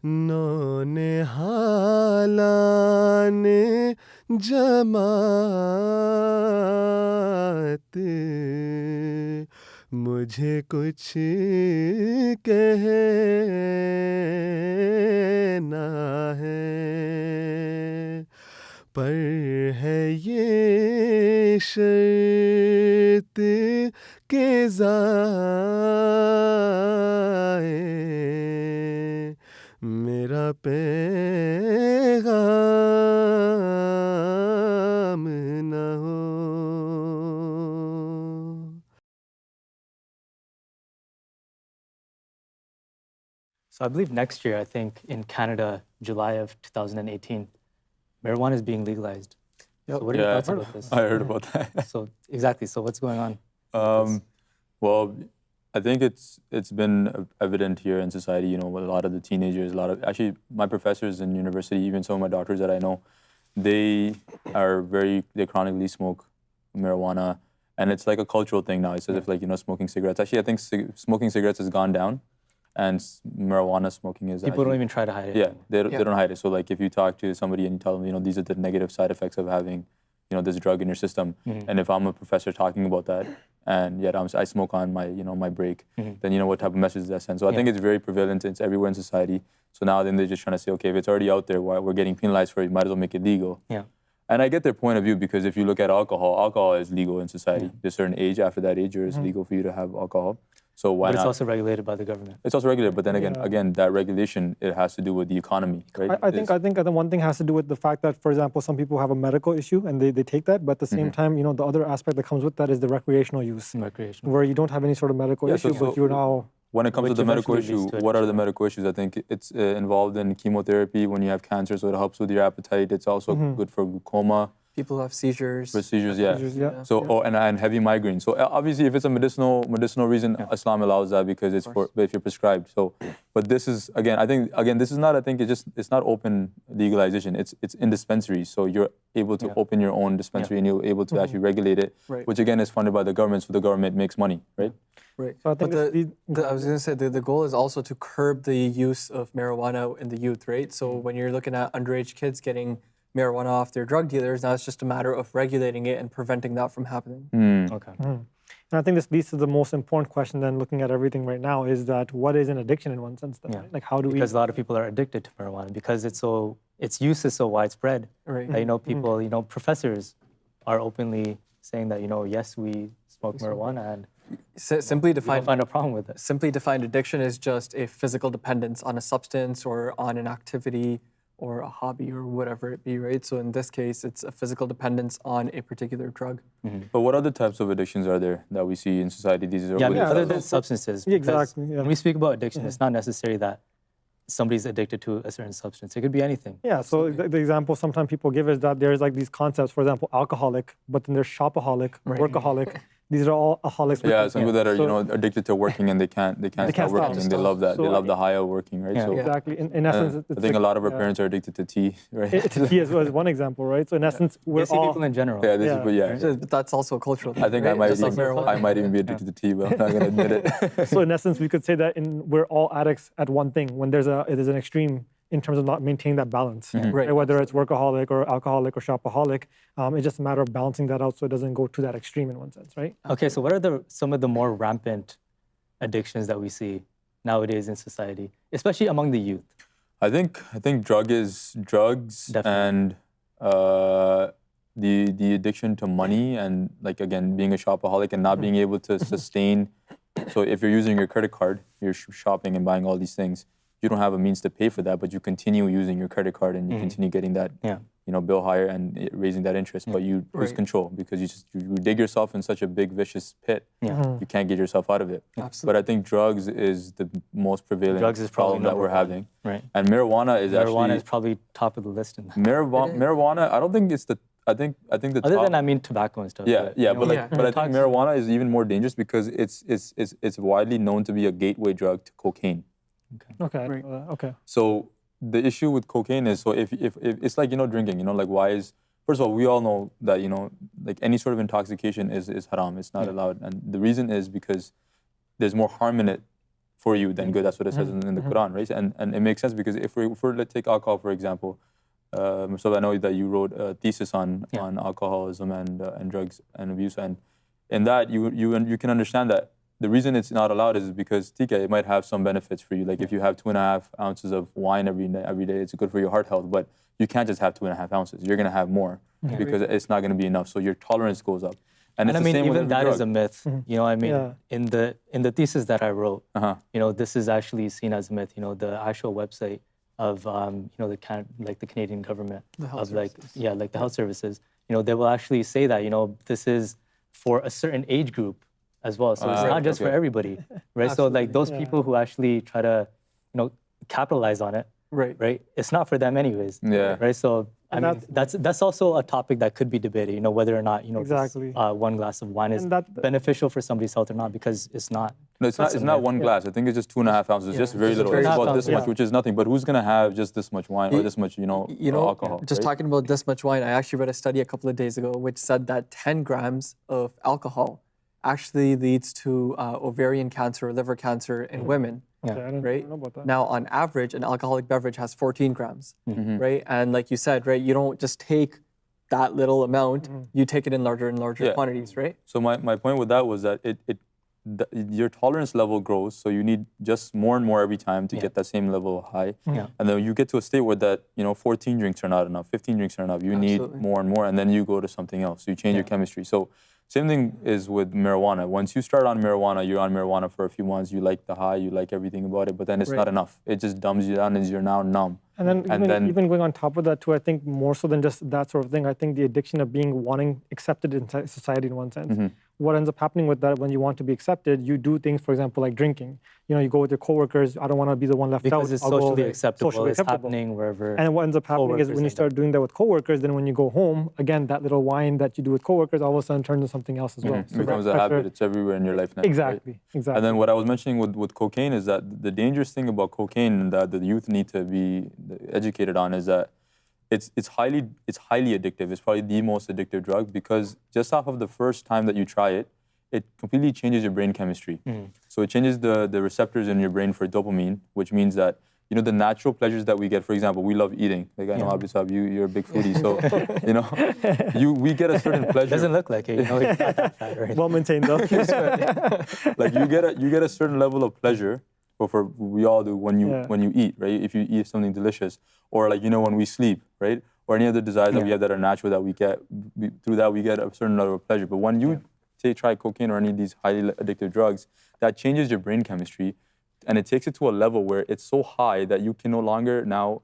नौनिहालाने जमात मुझे कुछ कहना है, पर है ये शर्त के ज़ाए मेरा पैगाम न हो. So I believe next year, I think in Canada, July of 2018, marijuana is being legalized. So what are your thoughts about this? I heard about that. So exactly. So what's going on? Well, I think it's been evident here in society. You know, with a lot of the teenagers, actually my professors in university, even some of my doctors that I know, they chronically smoke marijuana, and it's like a cultural thing now. It's as if, like, you know, smoking cigarettes. Actually, I think smoking cigarettes has gone down, and marijuana smoking is. People don't even try to hide it. Yeah, they don't hide it. So, like, if you talk to somebody and you tell them, you know, these are the negative side effects of having, you know, this drug in your system, and if I'm a professor talking about that, and yet I smoke on my, you know, my break, then, you know, what type of message does that send? So I think it's very prevalent. It's everywhere in society. So now then they're just trying to say, okay, if it's already out there, we're getting penalized for it, you might as well make it legal. Yeah. And I get their point of view, because if you look at alcohol is legal in society. There's a certain age, after that age, it's legal for you to have alcohol. So why But not? it's also regulated by the government. It's also regulated, but then again, that regulation, it has to do with the economy, right? I think one thing has to do with the fact that, for example, some people have a medical issue and they take that, but at the same time, you know, the other aspect that comes with that is the recreational use. Recreational. Where you don't have any sort of medical issue, but you're now... When it comes to the medical issue, what are the medical issues? I think it's involved in chemotherapy when you have cancer, so it helps with your appetite. It's also good for glaucoma. People who have seizures. For seizures, yeah. So, and heavy migraine. So obviously, if it's a medicinal reason, Islam allows that, because it's if you're prescribed. So, but this is this is not. I think it's not open legalization. It's in dispensaries. So you're able to open your own dispensary, and you're able to actually regulate it, which again is funded by the government. So the government makes money, right? Right. So I think I was going to say the goal is also to curb the use of marijuana in the youth, right? So when you're looking at underage kids getting marijuana off their drug dealers, now it's just a matter of regulating it and preventing that from happening. Okay. And I think this leads to the most important question then, looking at everything right now, is that what is an addiction in one sense then? Yeah. Right? Like, how do Because a lot of people are addicted to marijuana because its use is so widespread. Right. That, you know, people, you know, professors are openly saying that, you know, yes, we smoke marijuana, and Simply we don't defined, find a problem with it. simply defined addiction is just a physical dependence on a substance or on an activity or a hobby or whatever it be, right? So in this case, it's a physical dependence on a particular drug. But what other types of addictions are there that we see in society? These are Other than substances. because Exactly, yeah. When we speak about addiction, it's not necessary that somebody's addicted to a certain substance. It could be anything. Yeah, so the example sometimes people give is that there's like these concepts, for example, alcoholic, but then there's shopaholic, workaholic. These are all aholics. Yeah, some people that are, you know, addicted to working, and they can't stop working, and they love that. So They love the high of working, right? Yeah. So Exactly. In essence, I think a lot of our parents are addicted to tea, right? Tea as well is one example, right? So in essence, we're Basically, all... people in general. But that's also a cultural thing, I think right? I Just like marijuana. might even be addicted to tea, but I'm not gonna admit it. So in essence, we could say that we're all addicts at one thing when there's an extreme in terms of not maintaining that balance. Right. Whether it's workaholic or alcoholic or shopaholic, it's just a matter of balancing that out so it doesn't go to that extreme in one sense, right? Okay, so what are some of the more rampant addictions that we see nowadays in society, especially among the youth? I think drugs Definitely. and the addiction to money, and, like, again, being a shopaholic and not being able to sustain. So if you're using your credit card, you're shopping and buying all these things, you don't have a means to pay for that, but you continue using your credit card and you continue getting that, you know, bill higher and raising that interest, but you lose control because you dig yourself in such a big vicious pit. You can't get yourself out of it. Absolutely. But I think drugs is the most prevalent Drugs is probably problem that we're number one. having. Right. And marijuana is Marijuana is probably top of the list in that. marijuana. I don't think it's the. I think the Other top. than, I mean, tobacco and stuff. Yeah, but, yeah, you know, but Yeah. I think marijuana is even more dangerous because it's widely known to be a gateway drug to cocaine. Okay. Right. Okay. So the issue with cocaine is, so if it's like, you know, drinking, you know, like, why is, first of all, we all know that, you know, like, any sort of intoxication is haram. It's not allowed, and the reason is because there's more harm in it for you, then good. That's what it says in the Quran, right? And it makes sense because if we're let's take alcohol for example. So I know that you wrote a thesis on alcoholism and drugs and abuse, and in that you can understand that the reason it's not allowed is because it might have some benefits for you. Like if you have 2.5 ounces of wine every day, it's good for your heart health. But you can't just have 2.5 ounces. You're gonna have more because it's not gonna be enough. So your tolerance goes up. And it's I the mean, same with even that every is a drug. myth. You know, I mean, in the thesis that I wrote, Uh-huh. you know, this is actually seen as a myth. You know, the actual website of you know the Canadian government of like the health services. You know, they will actually say that this is for a certain age group as well. So it's not just for everybody, right? So like those people who actually try to capitalize on it, right? It's not for them anyways. Yeah. Right. So I mean, that's also a topic that could be debated. You know, whether or not Exactly. this, one glass of wine is beneficial for somebody's health or not, because it's not. No, it's not one glass. I think it's just 2.5 ounces. Just very little. It's about this much, which is nothing. But who's gonna have just this much wine or this much, alcohol? Just talking about this much wine, I actually read a study a couple of days ago which said that 10 grams of alcohol actually leads to ovarian cancer or liver cancer in women. Okay, I didn't know about that. Now, on average, an alcoholic beverage has 14 grams, right? And like you said, right, you don't just take that little amount, you take it in larger and larger quantities, right? So my point with that was that your tolerance level grows, so you need just more and more every time to get that same level high. And then you get to a state where that 14 drinks are not enough, 15 drinks are enough. You need more and more, and then you go to something else. You change your chemistry. So same thing is with marijuana. Once you start on marijuana, you're on marijuana for a few months. You like the high, you like everything about it, but then it's not enough. It just dumbs you down, and you're now numb. And then even going on top of that too, I think more so than just that sort of thing, I think the addiction of wanting accepted in society in one sense. What ends up happening with that, when you want to be accepted, you do things, for example, like drinking. You go with your coworkers. I don't want to be the one left out. Because it's socially acceptable. It's happening wherever. And what ends up happening is when you start doing that with coworkers, then when you go home, again, that little wine that you do with coworkers all of a sudden turns into something else as well. It becomes a habit. It's everywhere in your life now. Exactly. Right? And then what I was mentioning with cocaine is that the dangerous thing about cocaine that the youth need to be educated on is that it's highly addictive. It's probably the most addictive drug because just off of the first time that you try it, it completely changes your brain chemistry. So it changes the receptors in your brain for dopamine, which means that the natural pleasures that we get. For example, we love eating. Like I know Abdusab, you're a big foodie, so we get a certain pleasure. Doesn't look like it. It's not that fat, right? Well maintained though. Like you get a certain level of pleasure. Or we all do when you eat, right? If you eat something delicious, or like when we sleep, right? Or any other desires that we have that are natural that we get through that we get a certain level of pleasure. But when you try cocaine or any of these highly addictive drugs, that changes your brain chemistry, and it takes it to a level where it's so high that you can no longer now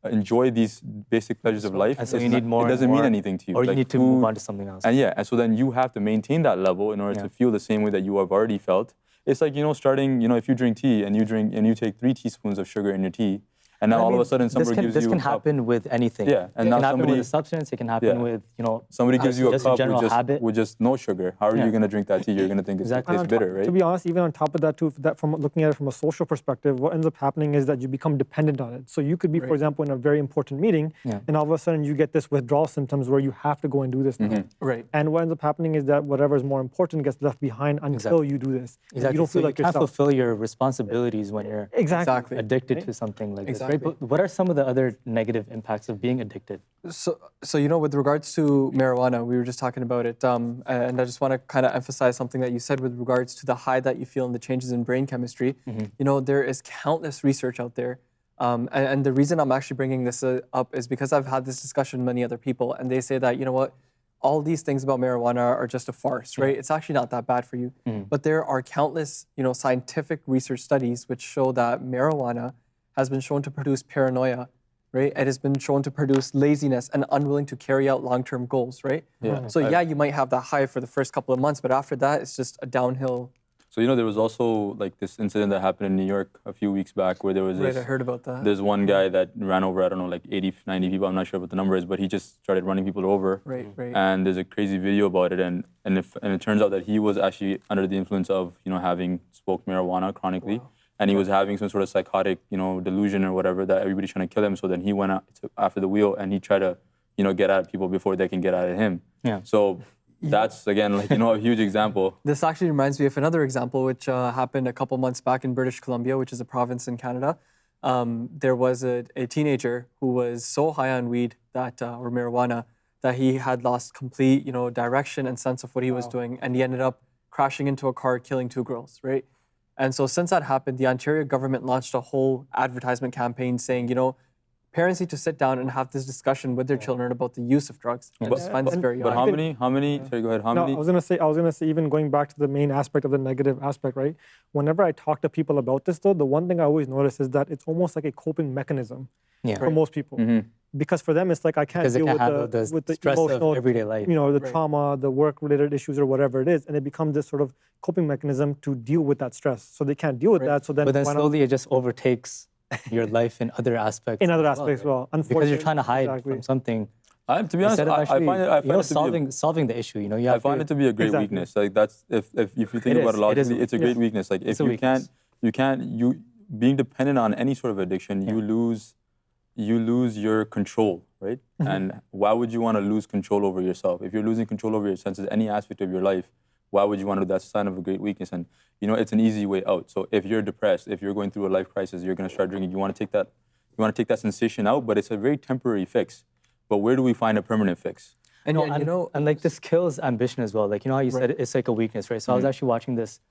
enjoy these basic pleasures of life. And so you need more. It doesn't mean anything to you. Or you need to move on to something else. And so then you have to maintain that level in order to feel the same way that you have already felt. It's like starting. If you drink tea and you take 3 teaspoons of sugar in your tea, and now all of a sudden somebody gives you. This can happen with anything. Yeah, and it now can happen somebody. with a substance. It can happen with Somebody gives you a just cup general habit. with just no sugar. How are you going to drink that tea? You're going to think it's bitter, right? To be honest, even on top of that too, from looking at it from a social perspective, what ends up happening is that you become dependent on it. So you could be, for example, in a very important meeting, and all of a sudden you get this withdrawal symptoms where you have to go and do this now. Right. And what ends up happening is that whatever is more important gets left behind until you do this. Exactly. You don't feel so like you can't yourself. fulfill your responsibilities when you're Exactly. addicted to something like this, right? Exactly. But what are some of the other negative impacts of being addicted? So with regards to marijuana, we were just talking about it, and I just want to kind of emphasize something that you said with regards to the high that you feel and the changes in brain chemistry. There is countless research out there, and the reason I'm actually bringing this up is because I've had this discussion with many other people, and they say that, all these things about marijuana are just a farce, right? It's actually not that bad for you. But there are countless, scientific research studies which show that marijuana has been shown to produce paranoia, right? It has been shown to produce laziness and unwilling to carry out long-term goals, right? So you might have that high for the first couple of months, but after that, it's just a downhill. So there was also like this incident that happened in New York a few weeks back where there was Right, I heard about that. There's one guy that ran over, I don't know, like 80, 90 people. I'm not sure what the number is, but he just started running people over. Right. And there's a crazy video about it, and it turns out that he was actually under the influence of having smoked marijuana chronically. Wow. And he was having some sort of psychotic, delusion or whatever that everybody's trying to kill him. So then he went out after the wheel and he tried to, get at people before they can get at him. Yeah. So that's again like a huge example. This actually reminds me of another example which happened a couple months back in British Columbia, which is a province in Canada. There was a teenager who was so high on weed that or marijuana that he had lost complete, direction and sense of what he was doing, and he ended up crashing into a car, killing 2 girls, right? And so since that happened, the Ontario government launched a whole advertisement campaign saying, parents need to sit down and have this discussion with their children about the use of drugs. I just find this very But odd. how many? Sorry, go ahead. How many? I was gonna say, even going back to the main aspect of the negative aspect, right? Whenever I talk to people about this, though, the one thing I always notice is that it's almost like a coping mechanism for most people, because for them it's like I can't Because they deal can't with the stress emotional, of everyday life. the trauma, the work-related issues, or whatever it is, and it becomes this sort of coping mechanism to deal with that stress. So they can't deal with that. So then, But then why not- slowly it just overtakes your life in other aspects. in other as aspects as well. Because Unfortunately, you're trying to hide exactly. from something. To be honest, Instead of I actually, find it. I find it to be solving the issue. You I have find to, it to be a great Exactly. weakness. Like that's if you think It about is. it It is logically, a it's a great weakness. Like if a you weakness. you being dependent on any sort of addiction, you lose your control, right? And why would you want to lose control over yourself? If you're losing control over your senses, any aspect of your life, why would you want to do that? That's a sign of a great weakness. And it's an easy way out. So if you're depressed, if you're going through a life crisis, you're going to start drinking. You want to take that sensation out, but it's a very temporary fix. But where do we find a permanent fix? And, and like this kills ambition as well. Like how you said it's like a weakness, right? So I was actually watching this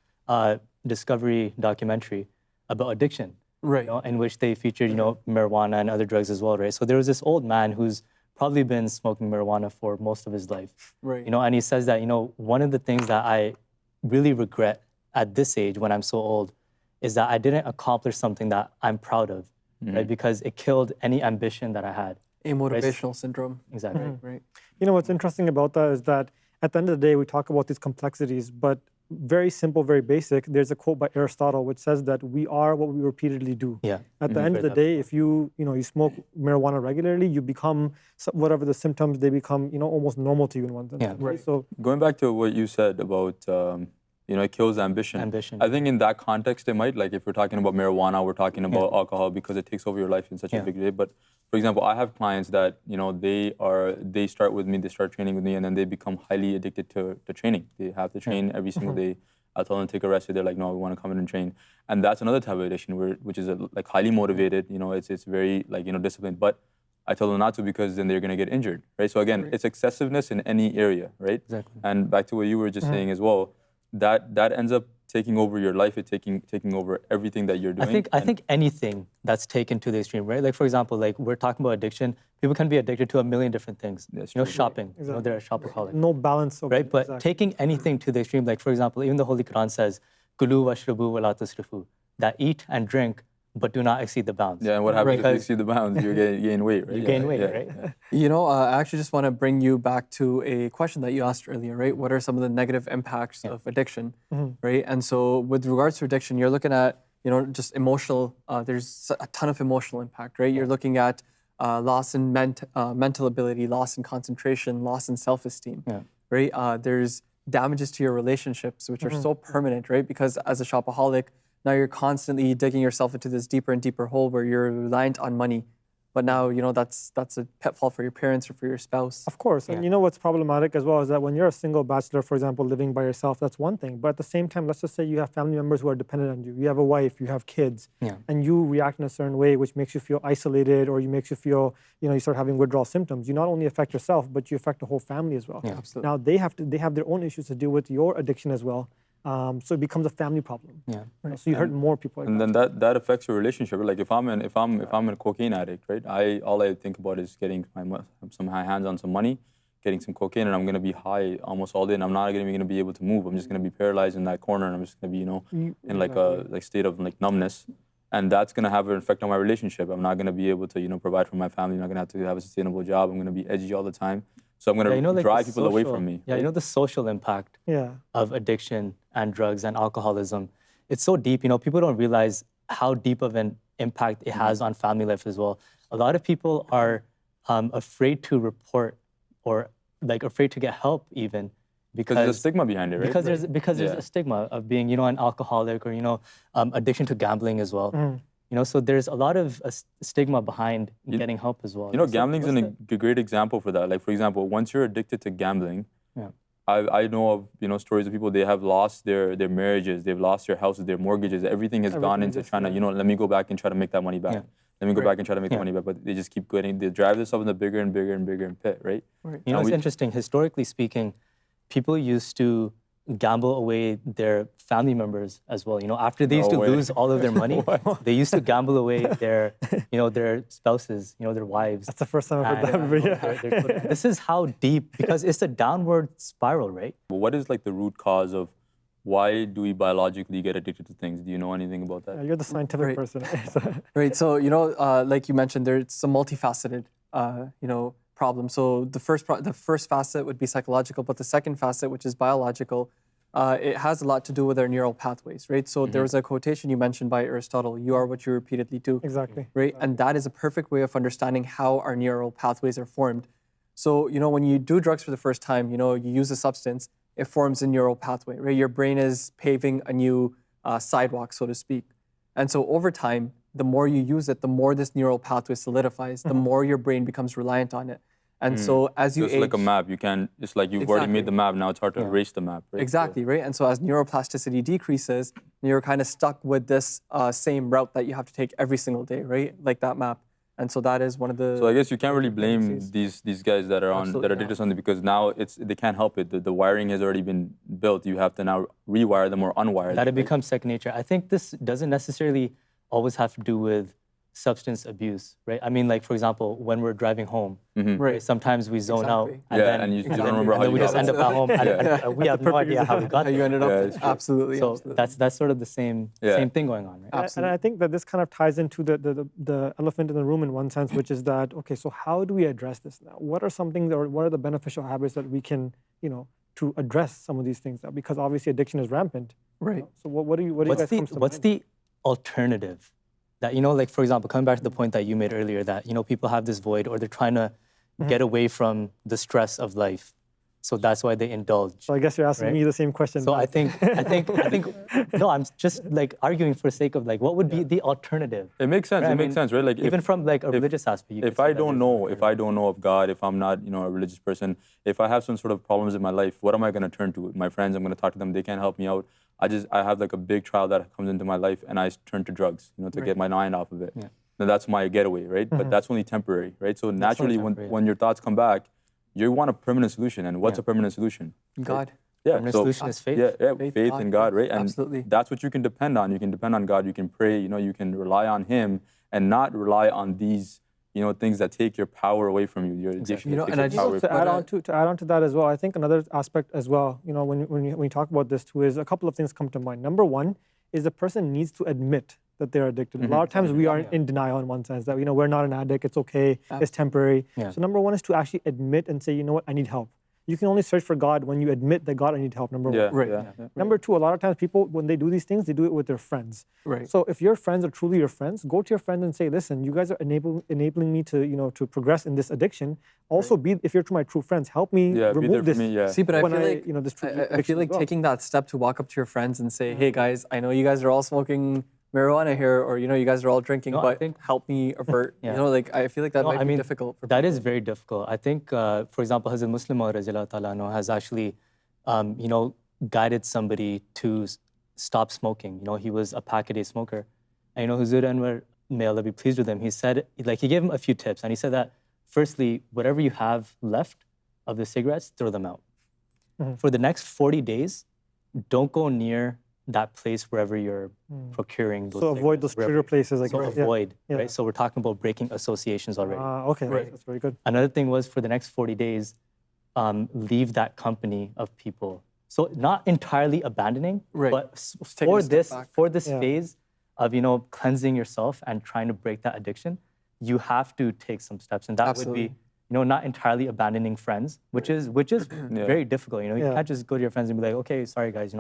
Discovery documentary about addiction, right. in which they featured marijuana and other drugs as well, right? So there was this old man who's probably been smoking marijuana for most of his life, Right. and he says that one of the things that I really regret at this age when I'm so old is that I didn't accomplish something that I'm proud of, right? Because it killed any ambition that I had. Amotivational syndrome. Exactly. Right. What's interesting about that is that at the end of the day, we talk about these complexities, but very simple, very basic. There's a quote by Aristotle which says that we are what we repeatedly do. Yeah. At the end of the day, if you smoke marijuana regularly, you become whatever the symptoms, they become almost normal to you in one sense. Yeah. Right. So Going back to what you said about it kills ambition. I think in that context, it might, like if we're talking about marijuana, we're talking about alcohol because it takes over your life in such a big way. But for example, I have clients that they start with me, they start training with me, and then they become highly addicted to training. They have to train every single day. I tell them to take a rest. They're like, no, we want to come in and train, and that's another type of addiction which is like highly motivated. It's very disciplined, but I tell them not to because then they're going to get injured, right? So again, it's excessiveness in any area, right? Exactly. And back to what you were just saying as well. That ends up taking over your life. It's taking over everything that you're doing. I think anything that's taken to the extreme, right? Like for example, like we're talking about addiction. People can be addicted to a million different things. That's You know, true. shopping. You know, they're a shopaholic, no balance. Of right? it, But exactly. taking anything to the extreme, like for example, even the Holy Quran says, "Kulu washrabu wa la tusrifu," that eat and drink, but do not exceed the bounds. Yeah, and what happens if you Because exceed the bounds? You gain weight, right? you gain weight, yeah, right? yeah. I actually just want to bring you back to a question that you asked earlier, right? What are some of the negative impacts of addiction, right? And so with regards to addiction, you're looking at, just emotional, there's a ton of emotional impact, right? You're looking at loss in mental ability, loss in concentration, loss in self-esteem, right? There's damages to your relationships, which are so permanent, right? Because as a shopaholic, now you're constantly digging yourself into this deeper and deeper hole where you're reliant on money. But now, that's a pitfall for your parents or for your spouse. Of course. And what's problematic as well is that when you're a single bachelor, for example, living by yourself, that's one thing. But at the same time, let's just say you have family members who are dependent on you. You have a wife, you have kids, and you react in a certain way which makes you feel isolated, or makes you feel, you start having withdrawal symptoms. You not only affect yourself, but you affect the whole family as well. Absolutely. Now they have their own issues to deal with your addiction as well. So it becomes a family problem. Right? So you hurt more people. Like And then that affects your relationship. Like if I'm a cocaine addict, right? All I think about is getting my hands on some money, getting some cocaine, and I'm gonna be high almost all day, and I'm not even gonna be able to move. I'm just gonna be paralyzed in that corner, and I'm just gonna be in like a state of like numbness, and that's gonna have an effect on my relationship. I'm not gonna be able to provide for my family. I'm not gonna have to have a sustainable job. I'm gonna be edgy all the time. So I'm gonna like drive the people away from me. Yeah, the social impact of addiction and drugs and alcoholism. It's so deep. People don't realize how deep of an impact it has on family life as well. A lot of people are afraid to report, or like afraid to get help even Because there's a stigma behind it, right? Because there's a stigma of being an alcoholic, or addiction to gambling as well. So there's a lot of stigma behind getting help as well. Gambling's a great example for that. Like for example, once you're addicted to gambling, I know of stories of people, they have lost their marriages, they've lost their houses, their mortgages, everything has gone into trying to let me go back and try to make that money back. Yeah. Let me go back and try to make the money back, but they just keep getting, they drive themselves in the bigger and bigger and bigger pit, right? You know, it's interesting. Historically speaking, people used to gamble away their family members as well. You know, after they used to lose all of their money, they used to gamble away their, their spouses, their wives. That's the first time I've heard that. But yeah. This is how deep, because it's a downward spiral, right? But what is like the root cause of why do we biologically get addicted to things? Do you know anything about that? You're the scientific person. Right. So like you mentioned, there's a multifaceted problem. So the first facet would be psychological, but the second facet, which is biological, it has a lot to do with our neural pathways, right? So there was a quotation you mentioned by Aristotle: "You are what you repeatedly do." Exactly. Right, and that is a perfect way of understanding how our neural pathways are formed. So when you do drugs for the first time, you use a substance, it forms a neural pathway, right? Your brain is paving a new sidewalk, so to speak. And so over time, the more you use it, the more this neural pathway solidifies, the more your brain becomes reliant on it. And so as you age... It's like a map. You can, it's like you've already made the map, now it's hard to erase the map, right? Exactly, right? And so as neuroplasticity decreases, you're kind of stuck with this same route that you have to take every single day, right? Like that map. And so that is one of the... So I guess you can't really blame these guys that are addicted to something, because now they can't help it. The wiring has already been built. You have to now rewire them or unwire them. That it becomes second nature. I think this doesn't necessarily always have to do with substance abuse, right? I mean, like, for example, when we're driving home, right? Sometimes we zone out, and you don't remember how and then we just end up at home, and we have no idea how we got there. You ended up absolutely. So that's sort of the same thing going on, right? Absolutely. And I think that this kind of ties into the elephant in the room in one sense, which is that, okay, so how do we address this now? What are some things, or what are the beneficial habits that we can, to address some of these things now? Because obviously addiction is rampant. Right. So what do you guys come to mind? What's the alternative? That, like, for example, coming back to the point that you made earlier, that, people have this void, or they're trying to get away from the stress of life. So that's why they indulge. So I guess you're asking me the same question. So I think, no, I'm just like arguing for the sake of like, what would be the alternative? It makes sense. Right? It makes sense, right? Like even from like a religious aspect. If I don't know of God, if I'm not, a religious person, if I have some sort of problems in my life, what am I going to turn to? My friends, I'm going to talk to them. They can't help me out. I have like a big trial that comes into my life, and I turn to drugs, to get my mind off of it. Yeah. Now that's my getaway, right? But that's only temporary, right? So naturally, when your thoughts come back, you want a permanent solution. And what's a permanent solution? God. Yeah. Permanent solution is faith. Yeah, faith in God, right? And absolutely. That's what you can depend on. You can depend on God. You can pray. You can rely on Him, and not rely on these, things that take your power away from you. Your addiction. And I just to add on to that as well, I think another aspect as well, when you talk about this too, is a couple of things come to mind. Number one is the person needs to admit that they're addicted. A lot of times we are in denial in one sense that, we're not an addict, it's okay, it's temporary. Yeah. So number one is to actually admit and say, you know what, I need help. You can only search for God when you admit that, God, I need help, number one. Right. Number two, a lot of times people, when they do these things, they do it with their friends. Right. So if your friends are truly your friends, go to your friends and say, listen, you guys are enabling me to, to progress in this addiction. Also if you're my true friends, help me remove this. See, but I feel like taking that step to walk up to your friends and say, hey guys, I know you guys are all smoking marijuana here, or you guys are all drinking, but help me avert. I feel like that might be difficult for people. That is very difficult. I think, for example, Hazrat Muslim Maud has actually, guided somebody to stop smoking. He was a pack-a-day smoker, and Huzur Anwar, may Allah be pleased with him, he said, he gave him a few tips, and he said that, firstly, whatever you have left of the cigarettes, throw them out. For the next 40 days, don't go near that place wherever you're procuring those. So avoid those trigger places. Avoid, right? So we're talking about breaking associations already. Okay, right. That's very good. Another thing was, for the next 40 days, leave that company of people. So not entirely abandoning, but for this phase of, cleansing yourself and trying to break that addiction, you have to take some steps. And that would be, not entirely abandoning friends, which is very difficult. You can't just go to your friends and be like, okay, sorry guys,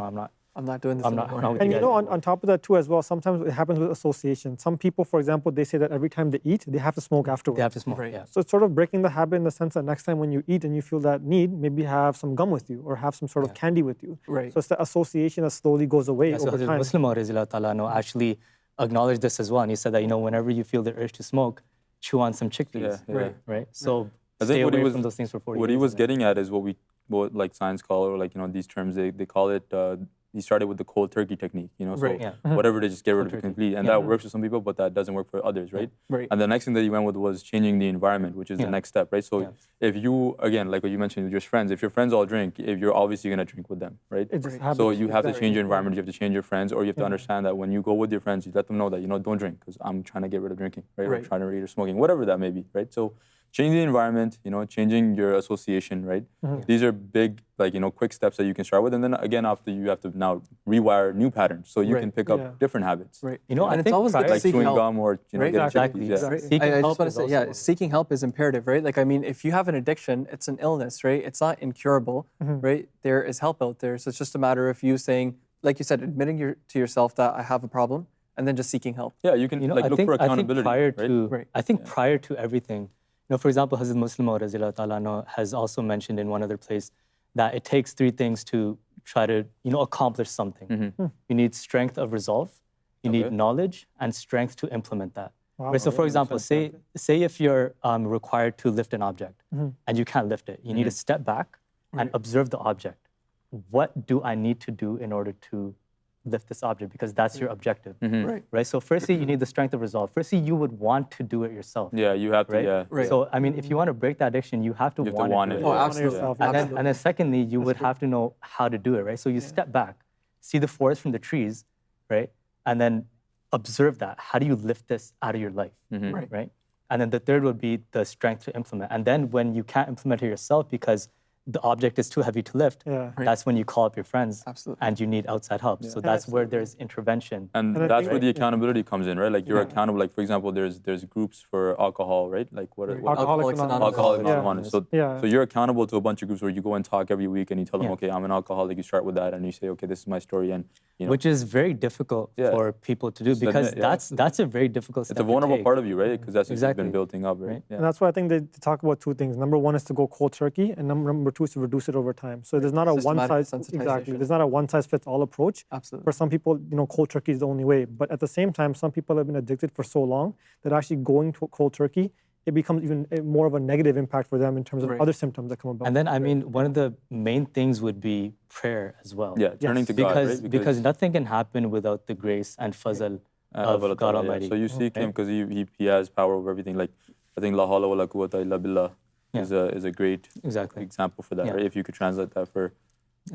I'm not doing this anymore. And on top of that too as well, sometimes it happens with association. Some people, for example, they say that every time they eat, they have to smoke afterwards. They have to smoke, yeah. So it's sort of breaking the habit in the sense that next time when you eat and you feel that need, maybe have some gum with you or have some sort of candy with you. Right. So it's the association that slowly goes away over time. Muslim actually acknowledged this as well. And he said that, whenever you feel the urge to smoke, chew on some chickpeas. Right? So I think stay away from those things for 40 days. What he was getting at is what we what like science call, or like, you know, these terms, they call it, he started with the cold turkey technique, you know, so Right. Yeah. whatever it is, just get rid of it turkey. completely. And Yeah. that works for some people, but that doesn't work for others, right? Right. And the next thing that you went with was changing the environment, which is the Yeah. next step, right? So Yeah. if you, again, like what you mentioned with your friends, if your friends all drink, if you're obviously going to drink with them, right? It's just Right. habits. So you have to Exactly. change your environment, you have to change your friends, or you have to Yeah. understand that when you go with your friends, you let them know that, you know, don't drink because I'm trying to get rid of drinking, right? Or Right. trying to read or smoking, whatever that may be, right? So change the environment, you know, changing your association, right? These are big, like, you know, quick steps that you can start with. And then again, after you have to now rewire new patterns so you Right. can pick up Yeah. different habits. Right. You know, I and it's think always good prior to Like seek chewing help. gum or, you know, Right. getting Exactly. cookies. Yeah. Seeking I help just want is to say, also yeah, one. seeking help is imperative, right? Like, I mean, if you have an addiction, it's an illness, right? It's not incurable, right? There is help out there. So it's just a matter of you saying, like you said, admitting to yourself that I have a problem, and then just seeking help. Yeah, you can You know, like I look think, for I think accountability. prior right? to Right. I think prior to everything, you know, for example, Hazrat Muslim has also mentioned in one other place that it takes three things to try to, you know, accomplish something. You need strength of resolve, you need Okay. knowledge, and strength to implement that. Wow. Right, so for example, say if you're required to lift an object and you can't lift it, you need to step back and observe the object. What do I need to do in order to lift this object? Because that's your objective, Right. right? So firstly, you need the strength of resolve. Firstly, you would want to do it yourself, Yeah, you have to. right? Yeah. Right. So I mean, if you want to break that addiction, you have to You have to want want to it. do Oh, it. Yeah. absolutely. yourself, And then, Absolutely. and then secondly, you would have to know how to do it, right? So you step back, see the forest from the trees, right? And then observe that. How do you lift this out of your life, Right. right? And then the third would be the strength to implement. And then when you can't implement it yourself because the object is too heavy to lift, Yeah. that's when you call up your friends Absolutely. and you need outside help. So that's where there's intervention. And And I that's think- where the accountability comes in, right? Like you're accountable. Like for example, there's groups for alcohol, right? Like what? Alcoholics Alcoholics Anonymous. Alcoholics Yeah. Anonymous. So, Yeah. so you're accountable to a bunch of groups where you go and talk every week, and you tell them, Yeah. okay, I'm an alcoholic. You start with that, and you say, okay, this is my story, and you know, Which is very difficult Yeah. for people to do because admit, yeah. that's a very difficult step it's a vulnerable to take. part of you, right? Because that's what Exactly. you've been building up, right? Right. Yeah. And that's why I think they talk about two things. Number one is to go cold turkey, and number two is to reduce it over time. So there's not a one Systematic size sensitization. exactly. There's not a one size fits all approach. Absolutely. For some people, you know, cold turkey is the only way. But at the same time, some people have been addicted for so long that actually going to cold turkey, it becomes even more of a negative impact for them in terms of Right. other symptoms that come about. And then I mean one of the main things would be prayer as well. Yeah, turning to God, Because right? because nothing can happen without the grace and fazl of Allah God Ta'ala, yeah. Almighty. So you seek Him because he has power over everything. Like I think La hawla wa la quwwata illa billah is a great Exactly. example for that, Yeah. right? If you could translate that for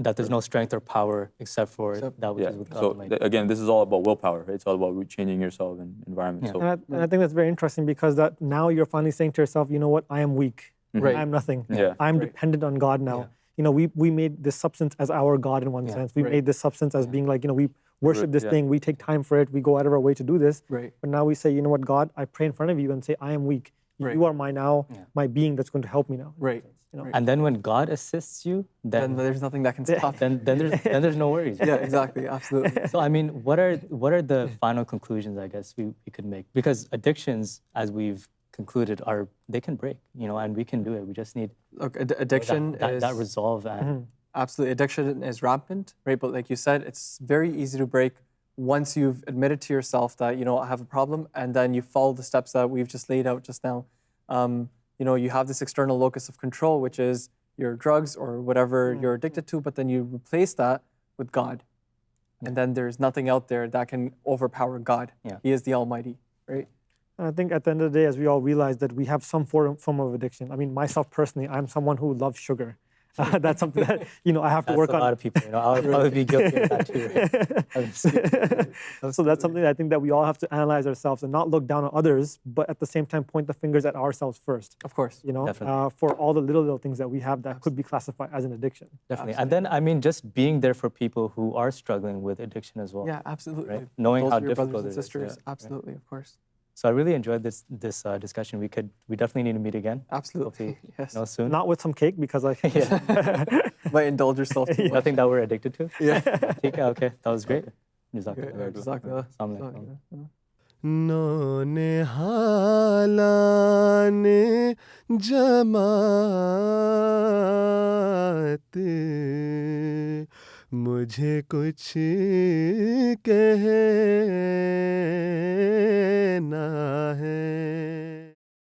That there's no strength or power except for that which yeah. is with God So Almighty. again, this is all about willpower, right? It's all about changing yourself and environment. Yeah. So And I think that's very interesting because that now you're finally saying to yourself, you know what, I am weak. Right. I am nothing. Yeah. I'm Right. dependent on God now. Yeah. You know, we made this substance as our God in one Yeah. sense. We Right. made this substance as being like, you know, we worship this Yeah. thing, we take time for it, we go out of our way to do this. Right. But now we say, you know what, God, I pray in front of you and say, I am weak. Right. You are my now, my being that's going to help me now. Right. You know? And then when God assists you, Then then there's nothing that can stop. then there's no worries. Yeah, exactly. Absolutely. So I mean, what are the final conclusions I guess we could make? Because addictions, as we've concluded, they can break, you know, and we can do it. We just need Look, addiction is that resolve and absolutely, addiction is rampant, right? But like you said, it's very easy to break once you've admitted to yourself that, you know, I have a problem, and then you follow the steps that we've just laid out just now. You know, you have this external locus of control, which is your drugs or whatever you're addicted to, but then you replace that with God. And then there's nothing out there that can overpower God. Yeah. He is the Almighty, right? And I think at the end of the day, as we all realize that we have some form of addiction. I mean, myself personally, I'm someone who loves sugar. That's something that, you know, I have to that's work a on. lot of people, you know, I would probably be guilty of that too. Right? So that's something that I think that we all have to analyze ourselves and not look down on others, but at the same time point the fingers at ourselves first. Of course. You know, Definitely. for all the little things that we have that could be classified as an addiction. Definitely. And then I mean, just being there for people who are struggling with addiction as well. Yeah, absolutely. Right? Knowing Those how are your brothers difficult and it is, sisters. yeah. Absolutely, of course. So I really enjoyed this discussion. We definitely need to meet again. Absolutely. Hopefully, Yes. you know, soon. Not with some cake because I Might indulge yourself too much. Nothing that we're addicted to. Yeah. Okay, that was great. Jazakallah. Jazakallah. Assalamu alaikum. नौने हालाने जमात मुझे कुछ कहना है